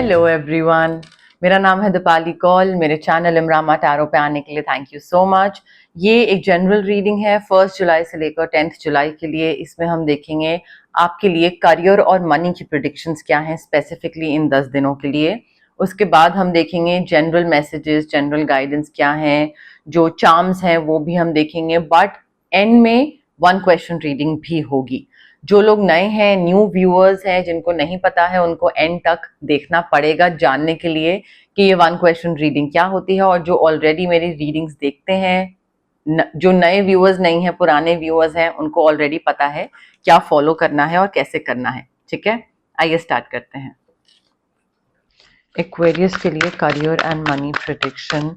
Hello everyone, मेरा नाम है दीपाली कौल। मेरे चैनल इमरामा टैरो पे आने के लिए थैंक यू सो मच। ये एक जनरल रीडिंग है 1 जुलाई से लेकर 10 जुलाई के लिए। इसमें हम देखेंगे आपके लिए करियर और मनी की प्रेडिक्शंस क्या हैं स्पेसिफिकली इन 10 दिनों के लिए। उसके बाद हम देखेंगे जनरल मैसेजेस, जनरल गाइडेंस क्या हैं, जो चार्म्स हैं वो भी हम देखेंगे। बट एंड में 1 क्वेश्चन रीडिंग भी होगी। जो लोग नए हैं, न्यू व्यूअर्स हैं, जिनको नहीं पता है, उनको एंड तक देखना पड़ेगा जानने के लिए कि ये 1 क्वेश्चन रीडिंग क्या होती है। और जो ऑलरेडी मेरी रीडिंग्स देखते हैं, जो नए व्यूअर्स नहीं है, पुराने व्यूअर्स हैं, उनको ऑलरेडी पता है क्या फॉलो करना है और कैसे करना है। ठीक है, आइए स्टार्ट करते हैं। एक्वेरियस के लिए career and money prediction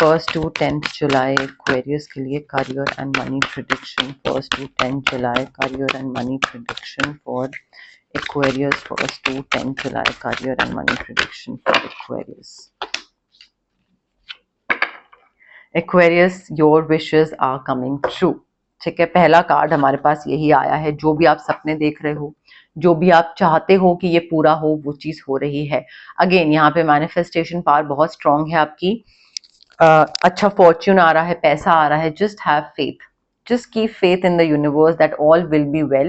1st to 10th जुलाई। एक्वेरियस के लिए career and money prediction 1st to 10th जुलाई। Career and money prediction for Aquarius 1st to 10th जुलाई। Career and money prediction for Aquarius. Aquarius, your wishes are coming true. ठीक है, पहला card हमारे पास यही आया है। जो भी आप सपने देख रहे हो, जो भी आप चाहते हो कि ये पूरा हो, वो चीज हो रही है। अगेन यहाँ पे मैनिफेस्टेशन पावर बहुत स्ट्रांग है आपकी। अच्छा फॉर्च्यून आ रहा है, पैसा आ रहा है। Just have faith, just keep faith in the universe that all will be well.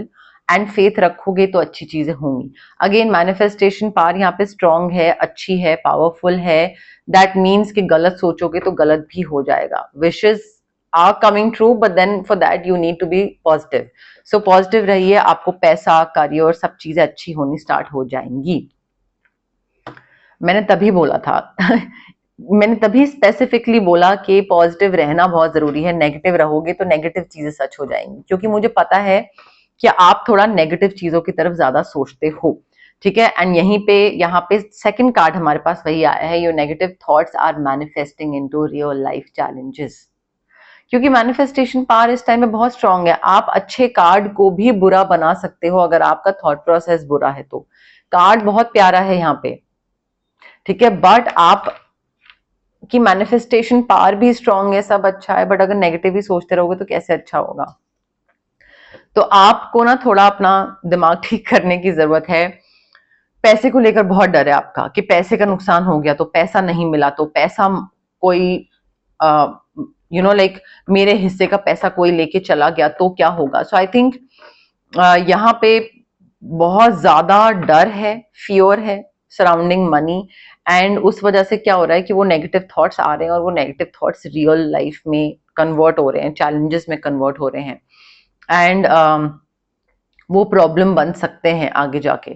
And faith रखोगे तो अच्छी चीजें होंगी। अगेन मैनिफेस्टेशन पावर यहाँ पे स्ट्रांग है, अच्छी है, पावरफुल है। दैट मीन्स कि गलत सोचोगे तो गलत भी हो जाएगा। Wishes are coming true, but then for that you need to be positive. So positive रहिए, आपको पैसा, करियर, सब चीजें अच्छी होनी स्टार्ट हो जाएंगी। मैंने तभी बोला था मैंने तभी स्पेसिफिकली बोला कि पॉजिटिव रहना बहुत जरूरी है। नेगेटिव रहोगे तो नेगेटिव चीजें सच हो जाएंगी, क्योंकि मुझे पता है कि आप थोड़ा नेगेटिव चीजों की तरफ ज्यादा सोचते हो। ठीक है, एंड यहाँ पे सेकंड कार्ड हमारे पास वही आया है, your negative thoughts are manifesting into real life challenges. क्योंकि मैनिफेस्टेशन पावर इस टाइम में बहुत स्ट्रांग है। आप अच्छे कार्ड को भी बुरा बना सकते हो अगर आपका थॉट प्रोसेस बुरा है तो। कार्ड बहुत प्यारा है यहाँ पे, ठीक है, बट आप कि मैनिफेस्टेशन पावर भी स्ट्रांग है, सब अच्छा है, बट अगर नेगेटिव ही सोचते रहोगे तो कैसे अच्छा होगा। तो आपको ना थोड़ा अपना दिमाग ठीक करने की जरूरत है। पैसे को लेकर बहुत डर है आपका कि पैसे का नुकसान हो गया तो, पैसा नहीं मिला तो, पैसा कोई लाइक मेरे हिस्से का पैसा कोई लेके चला गया तो क्या होगा। सो आई थिंक यहाँ पे बहुत ज्यादा डर है, फियर है सराउंडिंग मनी। एंड उस वजह से क्या हो रहा है कि वो नेगेटिव थॉट्स आ रहे हैं और वो नेगेटिव थॉट्स रियल लाइफ में कन्वर्ट हो रहे हैं, चैलेंजेस में कन्वर्ट हो रहे हैं। एंड वो प्रॉब्लम बन सकते हैं आगे जाके।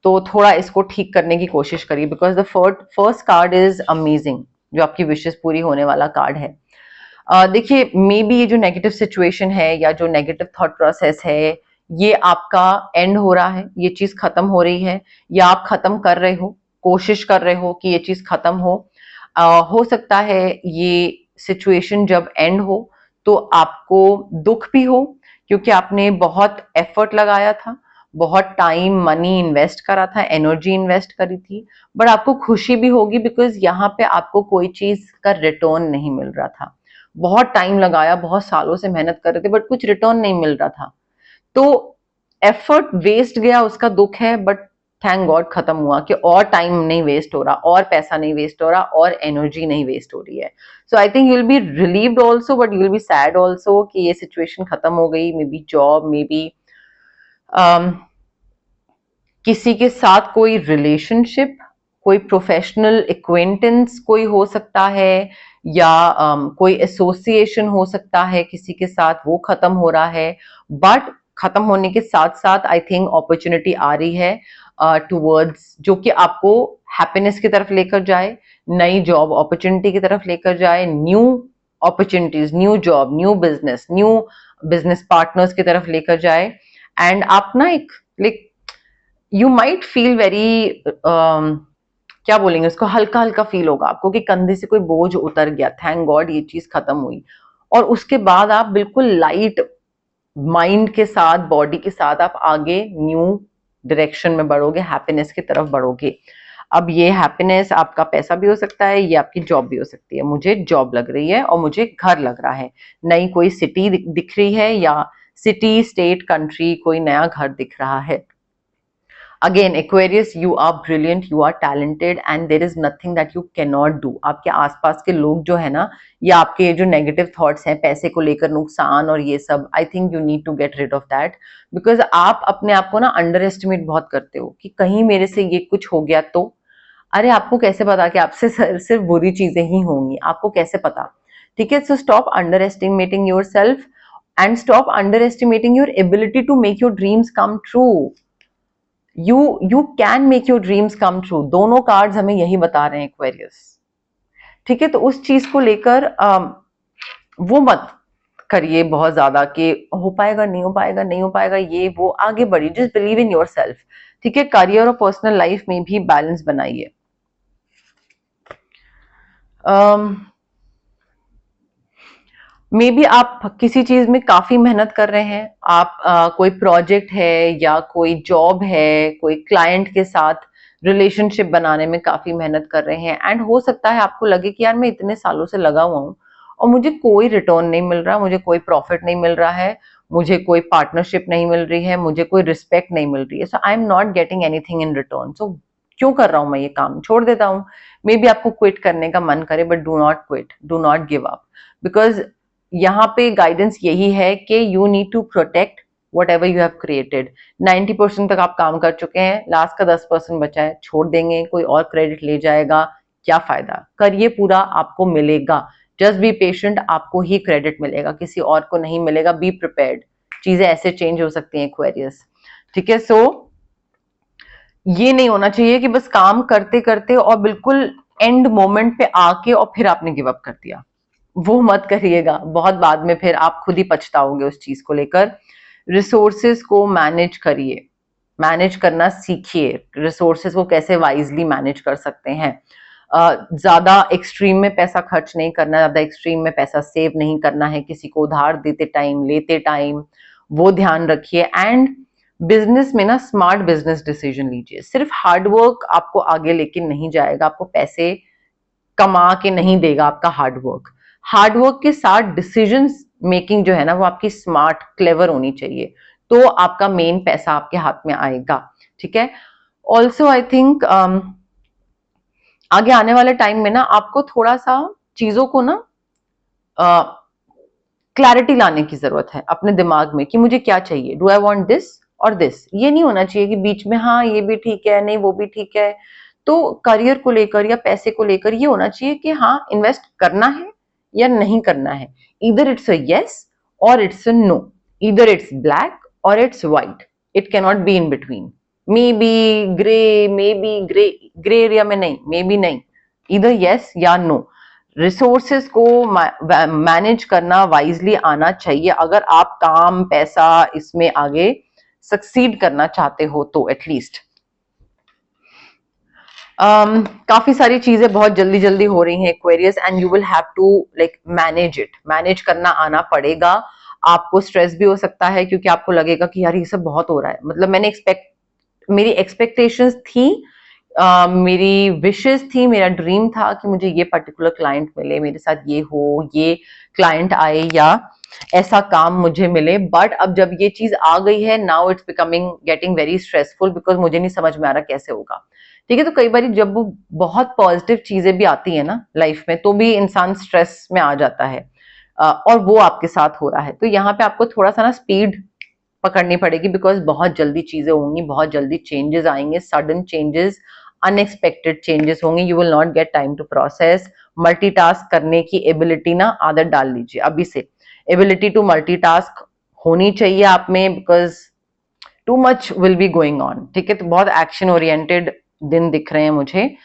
तो थोड़ा इसको ठीक करने की कोशिश करिए, because the first card is amazing, जो आपकी विशेस पूरी होने वाला कार्ड है। देखिए, मे बी ये जो नेगेटिव सिचुएशन है या जो नेगेटिव थॉट प्रोसेस है, ये आपका एंड हो रहा है, ये चीज खत्म हो रही है, या आप खत्म कर रहे हो, कोशिश कर रहे हो कि ये चीज खत्म हो सकता है ये सिचुएशन जब एंड हो तो आपको दुख भी हो, क्योंकि आपने बहुत एफर्ट लगाया था, बहुत टाइम मनी इन्वेस्ट करा था, एनर्जी इन्वेस्ट करी थी। बट आपको खुशी भी होगी, बिकॉज यहाँ पे आपको कोई चीज का रिटर्न नहीं मिल रहा था। बहुत टाइम लगाया, बहुत सालों से मेहनत कर रहे थे, बट कुछ रिटर्न नहीं मिल रहा था। तो एफर्ट वेस्ट गया, उसका दुख है, बट थैंक गॉड खत्म हुआ कि और टाइम नहीं वेस्ट हो रहा, और पैसा नहीं वेस्ट हो रहा, और एनर्जी नहीं वेस्ट हो रही है। So I think you will be relieved also, but you will be sad also कि ये सिचुएशन खत्म हो गई। Maybe job, maybe किसी के साथ कोई रिलेशनशिप, कोई प्रोफेशनल एक्वेंटेंस कोई हो सकता है, या कोई एसोसिएशन हो सकता है किसी के साथ, वो खत्म हो रहा है। बट खत्म होने के साथ साथ आई थिंक अपॉर्चुनिटी आ रही है टुवर्ड्स, जो कि आपको हैप्पीनेस की तरफ लेकर जाए, नई जॉब अपॉर्चुनिटी की तरफ लेकर जाए, new opportunities, new job, new business partners की तरफ लेकर जाए। एंड आप ना एक like you might feel very क्या बोलेंगे उसको, हल्का हल्का फील होगा आपको कि कंधे से कोई बोझ उतर गया, थैंक गॉड ये चीज खत्म हुई। और उसके बाद आप बिल्कुल लाइट माइंड के साथ, बॉडी के साथ आप आगे न्यू डायरेक्शन में बढ़ोगे, हैप्पीनेस की तरफ बढ़ोगे। अब ये हैप्पीनेस आपका पैसा भी हो सकता है, ये आपकी जॉब भी हो सकती है। मुझे जॉब लग रही है और मुझे घर लग रहा है, नई कोई सिटी दिख रही है, या सिटी, स्टेट, कंट्री, कोई नया घर दिख रहा है। Again Aquarius, you are brilliant, you are talented and there is nothing that you can not do. आपके आसपास के लोग जो है ना, या आपके जो नेगेटिव थॉट्स हैं पैसे को लेकर, नुकसान और ये सब, I think you need to get rid of that, because आप अपने आप को ना अंडर एस्टिमेट बहुत करते हो कि कहीं मेरे से ये कुछ हो गया तो। अरे आपको कैसे पता कि आपसे सिर्फ बुरी चीजें ही होंगी, आपको कैसे पता? ठीक है, so stop underestimating yourself and stop underestimating your ability to make your dreams come true. You can make your dreams come true. दोनों कार्ड्स हमें यही बता रहे हैं एक्वेरियस। ठीक है, तो उस चीज को लेकर वो मत करिए बहुत ज्यादा कि हो पाएगा नहीं हो पाएगा नहीं हो पाएगा, ये वो। आगे बढ़िए, just believe in your self. ठीक है, करियर और पर्सनल लाइफ में भी बैलेंस बनाइए। मे बी आप किसी चीज में काफी मेहनत कर रहे हैं, आप कोई प्रोजेक्ट है या कोई जॉब है, कोई क्लाइंट के साथ रिलेशनशिप बनाने में काफी मेहनत कर रहे हैं, एंड हो सकता है आपको लगे कि यार मैं इतने सालों से लगा हुआ हूं और मुझे कोई रिटर्न नहीं मिल रहा, मुझे कोई प्रॉफिट नहीं मिल रहा है, मुझे कोई पार्टनरशिप नहीं मिल रही है, मुझे कोई रिस्पेक्ट नहीं मिल रही है, so I am not getting anything in return. So क्यों कर रहा हूं मैं ये काम, छोड़ देता हूं। मे बी आपको क्विट करने का मन करे, but do not quit, do not give up, because यहाँ पे गाइडेंस यही है कि you need to protect whatever you have created. 90% तक आप काम कर चुके हैं, लास्ट का 10% बचा है, छोड़ देंगे, कोई और क्रेडिट ले जाएगा, क्या फायदा? करिए पूरा, आपको मिलेगा। जस्ट बी पेशेंट, आपको ही क्रेडिट मिलेगा, किसी और को नहीं मिलेगा। बी प्रिपेयर्ड, चीजें ऐसे चेंज हो सकती हैं एक्वेरियस। ठीक है, सो ये नहीं होना चाहिए कि बस काम करते करते और बिल्कुल एंड मोमेंट पे आके और फिर आपने गिव अप कर दिया। वो मत करिएगा, बहुत बाद में फिर आप खुद ही पछताओगे उस चीज को लेकर। रिसोर्सेज को मैनेज करिए, मैनेज करना सीखिए। रिसोर्सेज को कैसे वाइजली मैनेज कर सकते हैं। ज्यादा एक्सट्रीम में पैसा खर्च नहीं करना, ज्यादा एक्सट्रीम में पैसा सेव नहीं करना है, किसी को उधार देते टाइम, लेते टाइम, वो ध्यान रखिए। एंड बिजनेस में ना स्मार्ट बिजनेस डिसीजन लीजिए। सिर्फ हार्डवर्क आपको आगे लेके नहीं जाएगा, आपको पैसे कमा के नहीं देगा आपका हार्डवर्क। हार्डवर्क के साथ डिसीजन मेकिंग जो है ना, वो आपकी स्मार्ट क्लेवर होनी चाहिए, तो आपका मेन पैसा आपके हाथ में आएगा। ठीक है, ऑल्सो आई थिंक आगे आने वाले टाइम में ना आपको थोड़ा सा चीजों को ना क्लैरिटी लाने की जरूरत है अपने दिमाग में कि मुझे क्या चाहिए, डू आई वॉन्ट दिस और दिस। ये नहीं होना चाहिए कि बीच में हाँ ये भी ठीक है, नहीं वो भी ठीक है। तो करियर को लेकर या पैसे को लेकर ये होना चाहिए कि हाँ इन्वेस्ट करना है या नहीं करना है। इधर इट्स अ यस और इट्स अ नो, इधर इट्स ब्लैक और it's white, it can not be in between. May be grey, may be grey, grey area में नहीं, मे बी नहीं, इधर यस या नो। रिसोर्सेस को मैनेज करना वाइजली आना चाहिए, अगर आप काम पैसा इसमें आगे सक्सीड करना चाहते हो तो एटलीस्ट। काफी सारी चीजें बहुत जल्दी जल्दी हो रही हैं Aquarius, and you will have to like manage it, manage करना आना पड़ेगा। आपको स्ट्रेस भी हो सकता है क्योंकि आपको लगेगा कि यार ये सब बहुत हो रहा है। मतलब मेरी एक्सपेक्टेशंस थी, मेरी विशेस थी, मेरा ड्रीम था कि मुझे ये पर्टिकुलर क्लाइंट मिले, मेरे साथ ये हो, ये क्लाइंट आए या ऐसा काम मुझे मिले। बट अब जब ये चीज आ गई है, now it's becoming getting very stressful, because मुझे नहीं समझ में आ रहा कैसे होगा। ठीक है, तो कई बार जब वो बहुत पॉजिटिव चीजें भी आती है ना लाइफ में, तो भी इंसान स्ट्रेस में आ जाता है, और वो आपके साथ हो रहा है। तो यहाँ पे आपको थोड़ा सा ना स्पीड पकड़नी पड़ेगी, बिकॉज बहुत जल्दी चीजें होंगी, बहुत जल्दी चेंजेस आएंगे, सडन चेंजेस, अनएक्सपेक्टेड चेंजेस होंगे। You will not get time to process. Multitask करने की एबिलिटी ना आदत डाल लीजिए अभी से। एबिलिटी टू मल्टीटास्क होनी चाहिए आप में, because too much will be going on. ठीक है, तो बहुत एक्शन ओरिएंटेड दिन दिख रहे हैं मुझे,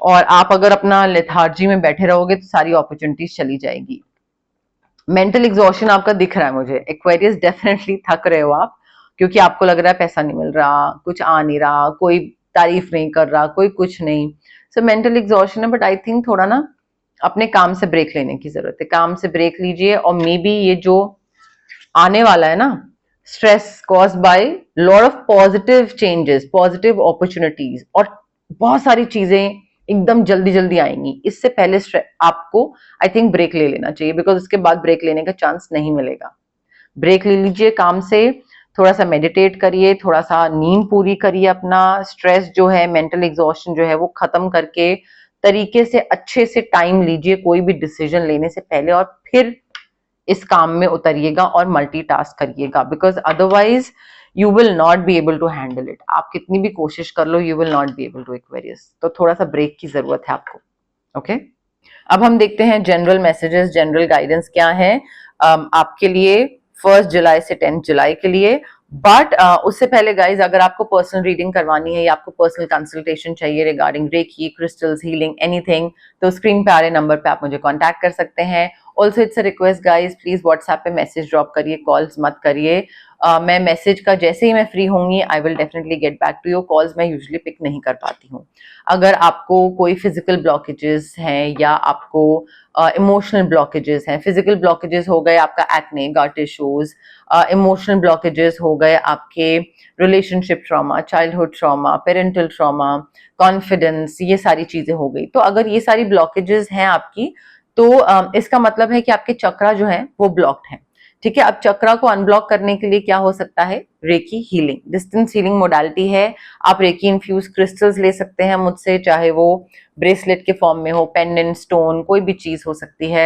और आप अगर अपना लेथार्जी में बैठे रहोगे तो सारी अपॉर्चुनिटीज चली जाएगी। मेंटल एग्जॉशन आपका दिख रहा है मुझे एक्वेरियस, डेफिनेटली थक रहे हो आप, क्योंकि आपको लग रहा है पैसा नहीं मिल रहा, कुछ आ नहीं रहा, कोई तारीफ नहीं कर रहा, कोई कुछ नहीं। सो मेंटल एग्जॉशन है, बट आई थिंक थोड़ा ना अपने काम से ब्रेक लेने की जरूरत है। काम से ब्रेक लीजिए, और मे बी ये जो आने वाला है ना stress cause by lot of positive changes, positive opportunities, और बहुत सारी चीजें एकदम जल्दी जल्दी आएंगी। इससे पहले आपको आई थिंक ब्रेक ले लेना चाहिए, बिकॉज उसके बाद ब्रेक लेने का चांस नहीं मिलेगा। ब्रेक ले लीजिए काम से, थोड़ा सा मेडिटेट करिए, थोड़ा सा नींद पूरी करिए, अपना स्ट्रेस जो है, मेंटल एग्जॉस्शन जो है वो खत्म करके तरीके से अच्छे से टाइम लीजिए कोई भी डिसीजन लेने से पहले, और फिर इस काम में उतरिएगा और मल्टीटास्क करिएगा, because otherwise you will not be able to handle it. आप कितनी भी कोशिश कर लो, you will not be able to Aquarius. तो थोड़ा सा ब्रेक की जरूरत है आपको। ओके अब हम देखते हैं जनरल मैसेजेस, जनरल गाइडेंस क्या है आपके लिए 1 जुलाई से 10 जुलाई के लिए। बट उससे पहले गाइज, अगर आपको पर्सनल रीडिंग करवानी है या आपको पर्सनल कंसल्टेशन चाहिए regarding reiki, crystals, healing, anything, तो स्क्रीन पे आ रहे नंबर पे आप मुझे कांटेक्ट कर सकते हैं। Also it's a request guys, please WhatsApp पे मैसेज ड्रॉप करिए, कॉल्स मत करिए। मैं मैसेज का जैसे ही मैं फ्री होंगी I will definitely get back to your calls. मैं यूजुअली पिक नहीं कर पाती हूँ। अगर आपको कोई फिजिकल ब्लॉकेजेस हैं या आपको इमोशनल ब्लॉकेजेस हैं, फिजिकल ब्लॉकेजेस हो गए आपका एक्ने, गट इश्यूज, इमोशनल ब्लॉकेजेस हो गए आपके relationship trauma, childhood trauma, parental trauma, confidence, ये सारी चीजें हो गई। तो अगर ये सारी ब्लॉकेजेस हैं आपकी, तो इसका मतलब है कि आपके चक्रा जो है वो ब्लॉक्ड है। ठीक है, अब चक्रा को अनब्लॉक करने के लिए क्या हो सकता है? Recce healing, distance healing modality है। आप रेकी इन्फ्यूज क्रिस्टल्स ले सकते हैं मुझसे, चाहे वो ब्रेसलेट के फॉर्म में हो, पेंडेंट, स्टोन, कोई भी चीज हो सकती है,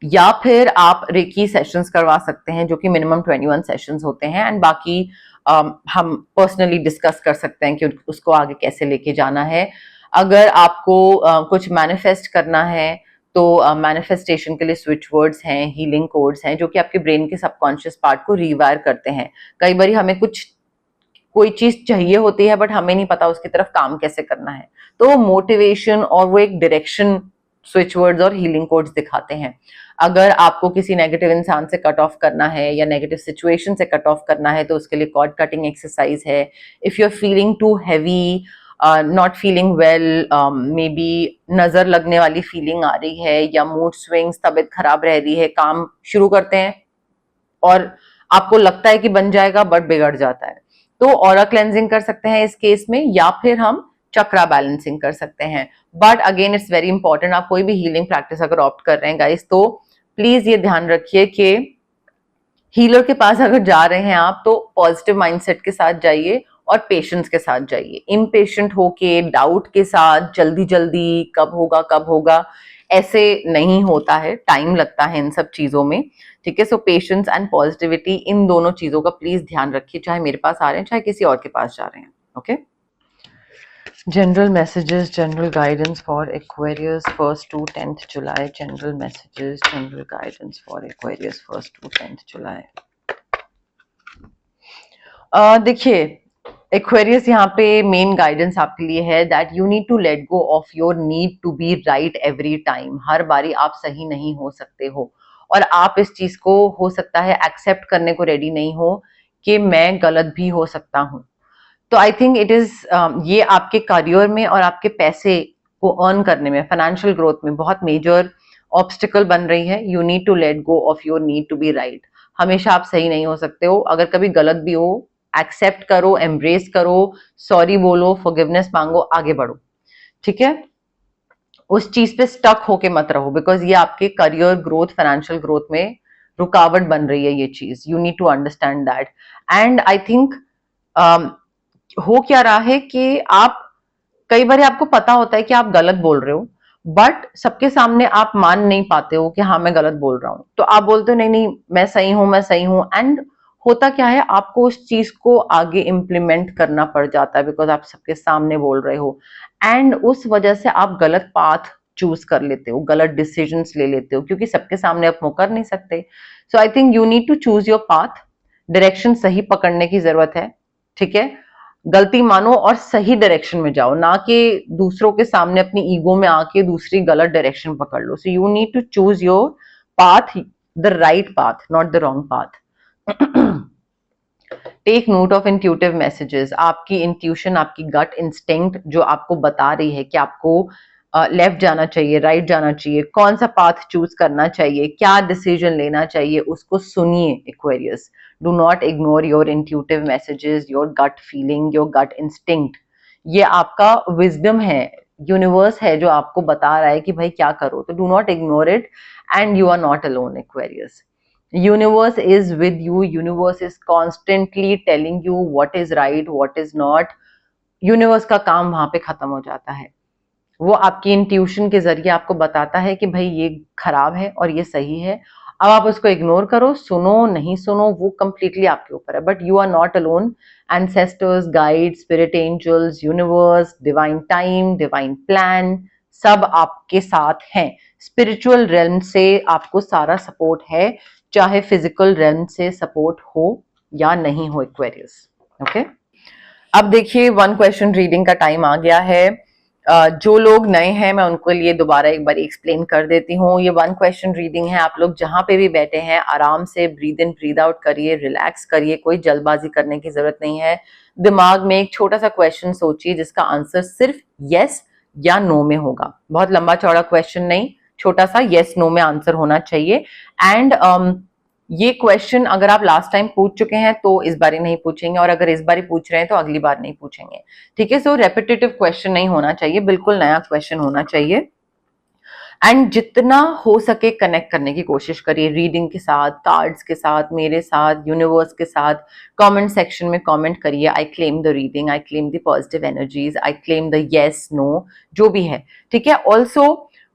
या फिर आप रेकी सेशंस करवा सकते हैं जो कि मिनिमम 21 सेशंस होते हैं। एंड बाकी हम पर्सनली डिस्कस कर सकते हैं कि उसको आगे कैसे लेके जाना है। अगर आपको कुछ मैनिफेस्ट करना है तो मैनिफेस्टेशन के लिए स्विच वर्ड्स हैं, हीलिंग कोड्स हैं, जो कि आपके ब्रेन के सबकॉन्शियस पार्ट को रिवायर करते हैं। कई बार हमें कोई चीज चाहिए होती है बट हमें नहीं पता उसकी तरफ काम कैसे करना है, तो मोटिवेशन और वो एक डायरेक्शन स्विच वर्ड्स और हीलिंग कोड्स दिखाते हैं। अगर आपको किसी नेगेटिव इंसान से कट ऑफ करना है या नेगेटिव सिचुएशन से कट ऑफ करना है तो उसके लिए कॉर्ड कटिंग एक्सरसाइज है। If you are feeling too heavy, not feeling well, maybe नजर लगने वाली फीलिंग आ रही है या मूड स्विंग्स, तबीयत खराब रह रही है, काम शुरू करते हैं और आपको लगता है कि बन जाएगा बट बिगड़ जाता है, तो ऑरा क्लेंजिंग कर सकते हैं इस केस में, या फिर हम चक्रा बैलेंसिंग कर सकते हैं। But again it's very important, आप कोई भी हीलिंग प्रैक्टिस अगर ऑप्ट कर रहे हैं गाइस, तो प्लीज ये ध्यान रखिए कि हीलर के पास अगर जा रहे हैं आप तो पॉजिटिव माइंडसेट के साथ जाइए और पेशेंस के साथ जाइए। इम्पेशेंट होके, डाउट के साथ, जल्दी जल्दी कब होगा ऐसे नहीं होता है, टाइम लगता है इन सब चीजों में। ठीक है, सो पेशेंस एंड पॉजिटिविटी, इन दोनों चीजों का प्लीज ध्यान रखिए, चाहे मेरे पास आ रहे हैं चाहे किसी और के पास जा रहे हैं। Okay, general messages, general guidance for Aquarius 1st to 10th July. General messages, general guidance for Aquarius 1st to 10th July. देखिए एक्वेरियस, यहाँ पे मेन गाइडेंस आपके लिए है that you need to let go of your need to be right every time. हर बारी आप सही नहीं हो सकते हो, और आप इस चीज को हो सकता है एक्सेप्ट करने को रेडी नहीं हो कि मैं गलत भी हो सकता हूँ। तो आई थिंक इट इज, ये आपके करियर में और आपके पैसे को अर्न करने में, फाइनेंशियल ग्रोथ में बहुत मेजर ऑब्स्टिकल बन रही है। You need to let go of your need to be right. हमेशा आप सही नहीं हो सकते हो, अगर कभी गलत भी हो एक्सेप्ट करो, एम्ब्रेस करो, सॉरी बोलो, फॉरगिवनेस मांगो, आगे बढ़ो। ठीक है, उस चीज पे स्टक होके मत रहो, बिकॉज ये आपके करियर ग्रोथ, फाइनेंशियल ग्रोथ में रुकावट बन रही है ये चीज। You need to understand that. And I think हो क्या रहा है कि आप, कई बार आपको पता होता है कि आप गलत बोल रहे हो, बट सबके सामने आप मान नहीं पाते हो कि हाँ मैं गलत बोल रहा हूं, तो आप बोलते हो नहीं नहीं मैं सही हूं, मैं सही हूं। एंड होता क्या है, आपको उस चीज को आगे इम्प्लीमेंट करना पड़ जाता है, बिकॉज आप सबके सामने बोल रहे हो, एंड उस वजह से आप गलत पाथ चूज कर लेते हो, गलत डिसीजंस ले लेते हो, क्योंकि सबके सामने आप वो कर नहीं सकते। So I think you need to choose your path, direction सही पकड़ने की जरूरत है। ठीक है, गलती मानो और सही डायरेक्शन में जाओ, ना कि दूसरों के सामने अपनी ईगो में आके दूसरी गलत डायरेक्शन पकड़ लो। So you need to choose your path, the right path, not the wrong path. Take note of intuitive messages. आपकी इंट्यूशन, आपकी गट इंस्टिंक्ट जो आपको बता रही है कि आपको लेफ्ट जाना चाहिए, राइट जाना चाहिए, कौन सा पाथ चूज करना चाहिए, क्या डिसीजन लेना चाहिए, उसको सुनिए Aquarius. Do not ignore your intuitive messages, your gut feeling, your gut instinct. ये आपका विजडम है, यूनिवर्स है जो आपको बता रहा है कि भाई क्या करो, तो do not ignore it, and you are not alone Aquarius. Universe is with you, universe is constantly telling you what is right what is not. Universe का काम वहां पे खत्म हो जाता है। वो आपकी इंट्यूशन के जरिए आपको बताता है कि भाई ये खराब है और ये सही है। अब आप उसको इग्नोर करो, सुनो नहीं सुनो, वो कंप्लीटली आपके ऊपर है। But you are not alone. Ancestors, guide, spirit angels, universe, divine time, divine plan, सब आपके साथ हैं। स्पिरिचुअल रेल्म से आपको सारा सपोर्ट है, चाहे फिजिकल रेल्म से सपोर्ट हो या नहीं हो एक्वेरियस। ओके, अब देखिए 1 क्वेश्चन रीडिंग का टाइम आ गया है। जो लोग नए हैं मैं उनको लिए दोबारा एक बार एक्सप्लेन कर देती हूँ। ये 1 क्वेश्चन रीडिंग है। आप लोग जहां पे भी बैठे हैं आराम से ब्रीद इन ब्रीद आउट करिए, रिलैक्स करिए, कोई जल्दबाजी करने की जरूरत नहीं है। दिमाग में एक छोटा सा क्वेश्चन सोचिए जिसका आंसर सिर्फ यस या नो में होगा। बहुत लंबा चौड़ा क्वेश्चन नहीं, छोटा सा यस नो में आंसर होना चाहिए। एंड ये क्वेश्चन अगर आप लास्ट टाइम पूछ चुके हैं तो इस बार ही नहीं पूछेंगे, और अगर इस बार ही पूछ रहे हैं तो अगली बार नहीं पूछेंगे। ठीक है, सो रेपिटेटिव क्वेश्चन नहीं होना चाहिए, बिल्कुल नया क्वेश्चन होना चाहिए। एंड जितना हो सके कनेक्ट करने की कोशिश करिए रीडिंग के साथ, कार्ड्स के साथ, मेरे साथ, यूनिवर्स के साथ। कमेंट सेक्शन में कमेंट करिए, I claim the reading, I claim the positive energies, I claim the yes no, जो भी है। ठीक है, ऑल्सो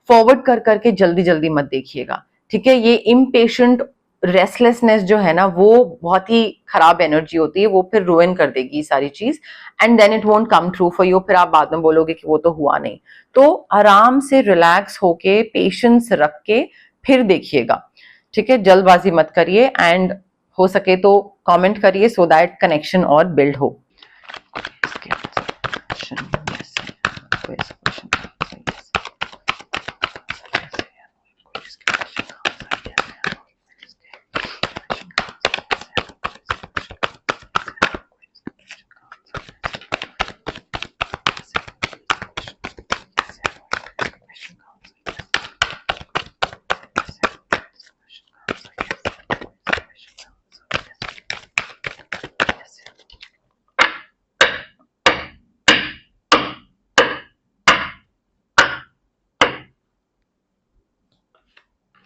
फॉरवर्ड कर करके जल्दी जल्दी मत देखिएगा। ठीक है, ये इम्पेशेंट रेस्टलेसनेस जो है ना वो बहुत ही खराब एनर्जी होती है, वो फिर रुइन कर देगी सारी चीज, and then it won't come true for you. फिर आप बाद में बोलोगे कि वो तो हुआ नहीं। तो आराम से रिलैक्स होके पेशेंस रख के फिर देखिएगा। ठीक है, जल्दबाजी मत करिए, एंड हो सके तो कमेंट करिए सो दैट कनेक्शन और बिल्ड हो।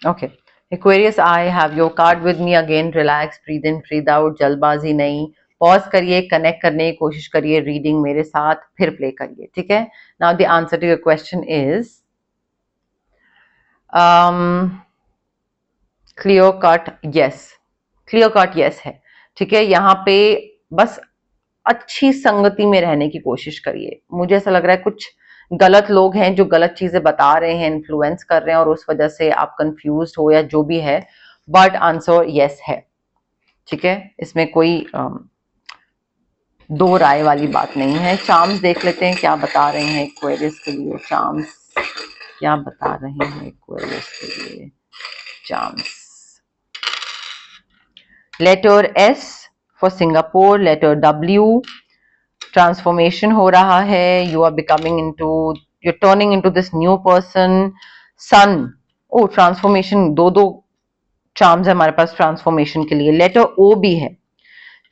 Okay, Aquarius, I have your card with me again. Relax, breathe in, breathe out, जल्दबाजी नहीं, पॉज करिए, कनेक्ट करने की कोशिश करिए रीडिंग मेरे साथ, फिर प्ले करिए। ठीक है, now the answer to your question is clear cut yes. Clear cut yes है। ठीक है, यहाँ पे बस अच्छी संगति में रहने की कोशिश करिए। मुझे ऐसा लग रहा है कुछ गलत लोग हैं जो गलत चीजें बता रहे हैं, इन्फ्लुएंस कर रहे हैं, और उस वजह से आप कंफ्यूज हो या जो भी है, बट आंसर यस है। ठीक है, इसमें कोई दो राय वाली बात नहीं है। चार्म्स देख लेते हैं क्या बता रहे हैं एक्वेरियस के लिए। चार्म्स क्या बता रहे हैं एक्वेरियस के लिए? Charms, letter S for Singapore, letter W, transformation हो रहा है, you are becoming into, you are turning into this new person. Sun, oh transformation, दो दो चार्म्स है हमारे पास ट्रांसफॉर्मेशन के लिए। लेटर ओ भी है।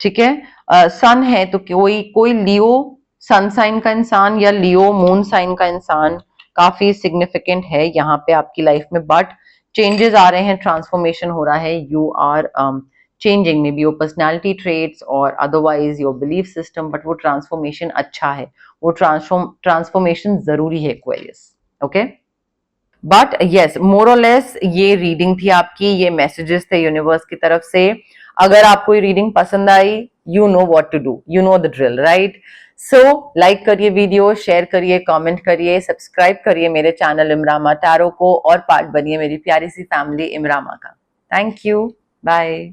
ठीक है, सन है तो कोई कोई लियो सन साइन का इंसान या लियो मून साइन का इंसान काफी सिग्निफिकेंट है यहाँ पे आपकी लाइफ में। बट चेंजेस आ रहे हैं, ट्रांसफॉर्मेशन हो रहा है, you are changing maybe your personality traits और otherwise your belief system. But वो ट्रांसफॉर्मेशन अच्छा है, वो ट्रांसफॉर्मेशन जरूरी है Aquarius. Okay, but yes, more or less ये रीडिंग थी आपकी, ये मैसेजेस थे यूनिवर्स की तरफ से। अगर आपको ये रीडिंग पसंद आई, you know what to do, you know the drill, right? So like करिए वीडियो, शेयर करिए, कमेंट करिए, सब्सक्राइब करिए मेरे चैनल इमरामा टैरो को, और पार्ट बनिए मेरी प्यारी सी फैमिली इमरामा का। Thank you, bye.